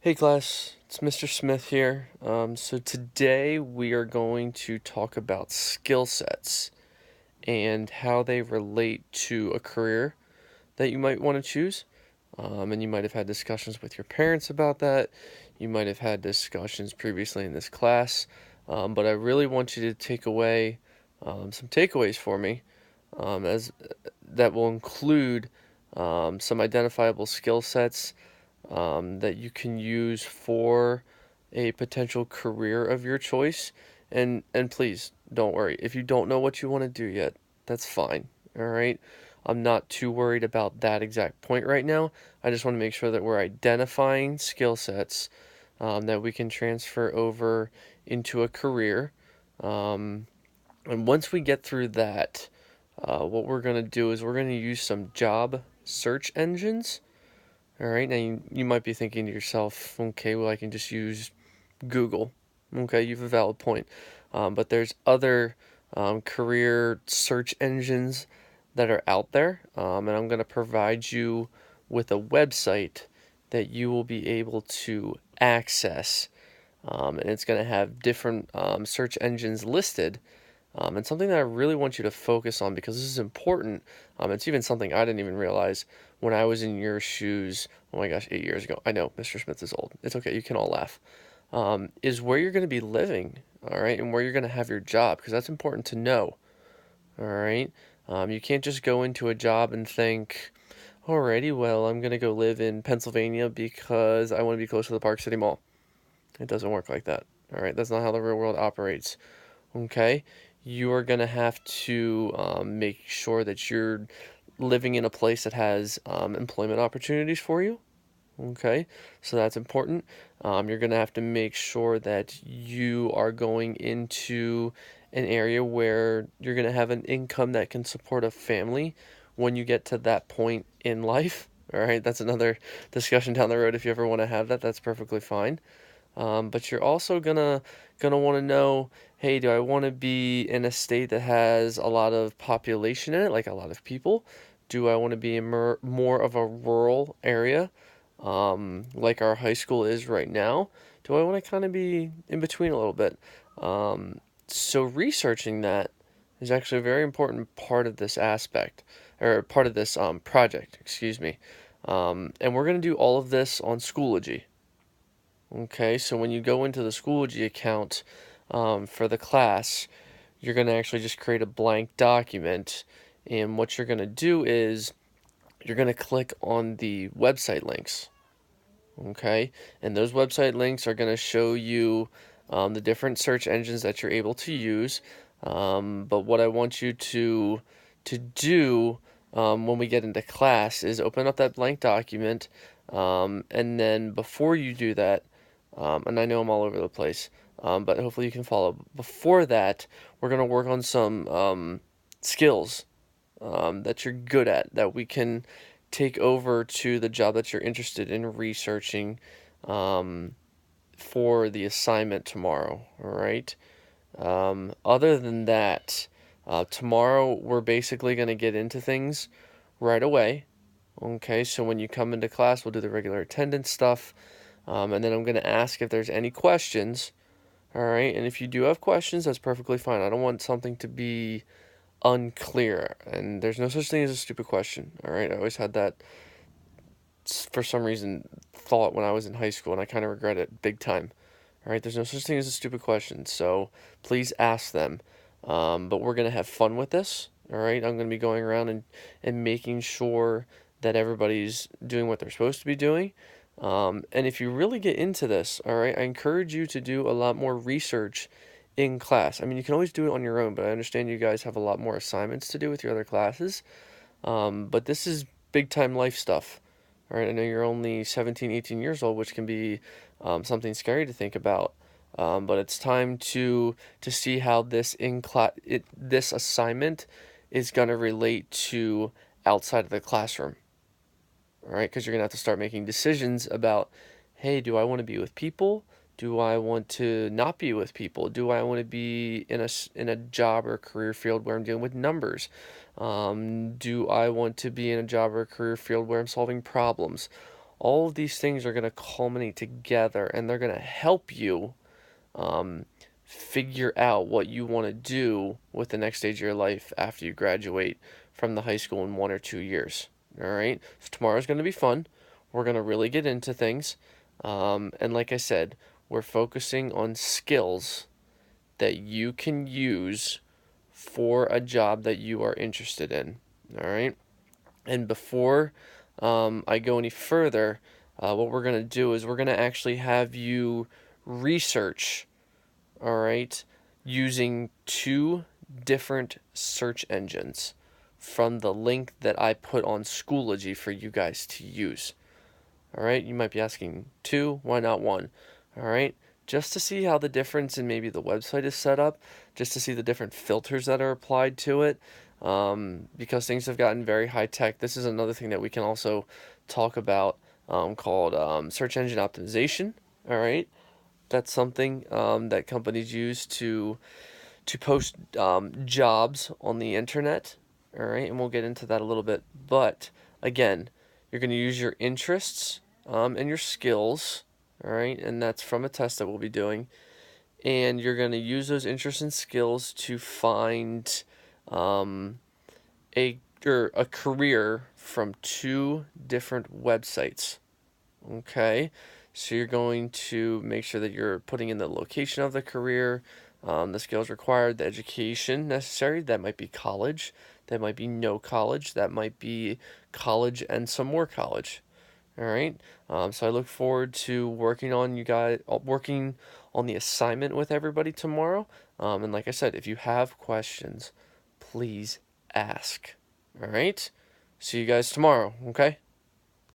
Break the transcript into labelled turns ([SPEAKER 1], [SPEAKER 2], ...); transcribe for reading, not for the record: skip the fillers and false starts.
[SPEAKER 1] Hey class, it's Mr. Smith here. So today we are going to talk about skill sets and how they relate to a career that you might want to choose. And you might have had discussions with your parents about that. You might have had discussions previously in this class. But I really want you to take away some takeaways for me, as that will include some identifiable skill sets that you can use for a potential career of your choice. And please don't worry if you don't know what you want to do yet. That's fine. All right. I'm not too worried about that exact point right now. I just want to make sure that we're identifying skill sets that we can transfer over into a career. Um, and once we get through that, what we're going to do is we're going to use some job search engines. All right, now you might be thinking to yourself, okay, well, I can just use Google. Okay, you have a valid point. But there's other career search engines that are out there, and I'm going to provide you with a website that you will be able to access. And it's going to have different search engines listed. And something that I really want you to focus on because this is important. It's even something I didn't even realize when I was in your shoes. Oh my gosh, 8 years ago. I know Mr. Smith is old. It's okay. You can all laugh. Is where you're going to be living, all right, and where you're going to have your job because that's important to know, all right. You can't just go into a job and think, alrighty, well, I'm going to go live in Pennsylvania because I want to be close to the Park City Mall. It doesn't work like that, all right. That's not how the real world operates. Okay, you are going to have to make sure that you're living in a place that has employment opportunities for you. Okay, so that's important. You're going to have to make sure that you are going into an area where you're going to have an income that can support a family when you get to that point in life. All right, that's another discussion down the road. If you ever want to have that, that's perfectly fine. But you're also gonna want to know, hey, do I want to be in a state that has a lot of population in it, like a lot of people? Do I want to be in more of a rural area, like our high school is right now? Do I want to kind of be in between a little bit? So researching that is actually a very important part of this aspect, or part of this project, excuse me. And we're gonna do all of this on Schoology. Okay, so when you go into the Schoology account for the class, you're going to actually just create a blank document. And what you're going to do is you're going to click on the website links. Okay, and those website links are going to show you the different search engines that you're able to use. But what I want you to do when we get into class is open up that blank document, and then before you do that, and I know I'm all over the place, but hopefully you can follow. Before that, we're going to work on some skills that you're good at that we can take over to the job that you're interested in researching um, for the assignment tomorrow. All right. Other than that, tomorrow we're basically going to get into things right away. Okay, so when you come into class, we'll do the regular attendance stuff, and then I'm going to ask if there's any questions. All right, and if you do have questions, that's perfectly fine. I don't want something to be unclear, and there's no such thing as a stupid question. All right, I always had that for some reason thought when I was in high school, and I kind of regret it big time. All right, there's no such thing as a stupid question, so please ask them. But we're gonna have fun with this. All right, I'm gonna be going around and making sure that everybody's doing what they're supposed to be doing. And if you really get into this, all right, I encourage you to do a lot more research in class. I mean, you can always do it on your own, but I understand you guys have a lot more assignments to do with your other classes. But this is big time life stuff. All right, I know you're only 17, 18 years old, which can be something scary to think about. But it's time to see how this assignment is going to relate to outside of the classroom. All right, because you're going to have to start making decisions about, hey, do I want to be with people? Do I want to not be with people? Do I want to be in a job or career field where I'm dealing with numbers? Do I want to be in a job or a career field where I'm solving problems? All of these things are going to culminate together, and they're going to help you um, figure out what you want to do with the next stage of your life after you graduate from the high school in 1 or 2 years. All right, so tomorrow's going to be fun. We're going to really get into things. And like I said, we're focusing on skills that you can use for a job that you are interested in. All right. And before I go any further, what we're going to do is we're going to actually have you research, all right, using two different search engines from the link that I put on Schoology for you guys to use. All right, you might be asking two, why not one? All right, just to see how the difference in maybe the website is set up, just to see the different filters that are applied to it, because things have gotten very high tech. This is another thing that we can also talk about called search engine optimization. All right, that's something that companies use to post jobs on the internet. All right, and we'll get into that a little bit. But again, you're going to use your interests and your skills. All right, and that's from a test that we'll be doing. And you're going to use those interests and skills to find um, a career from two different websites. Okay, so you're going to make sure that you're putting in the location of the career, the skills required, the education necessary. That might be college, that might be no college, that might be college and some more college. All right. So I look forward to working on the assignment with everybody tomorrow. And like I said, if you have questions, please ask. All right. See you guys tomorrow. Okay.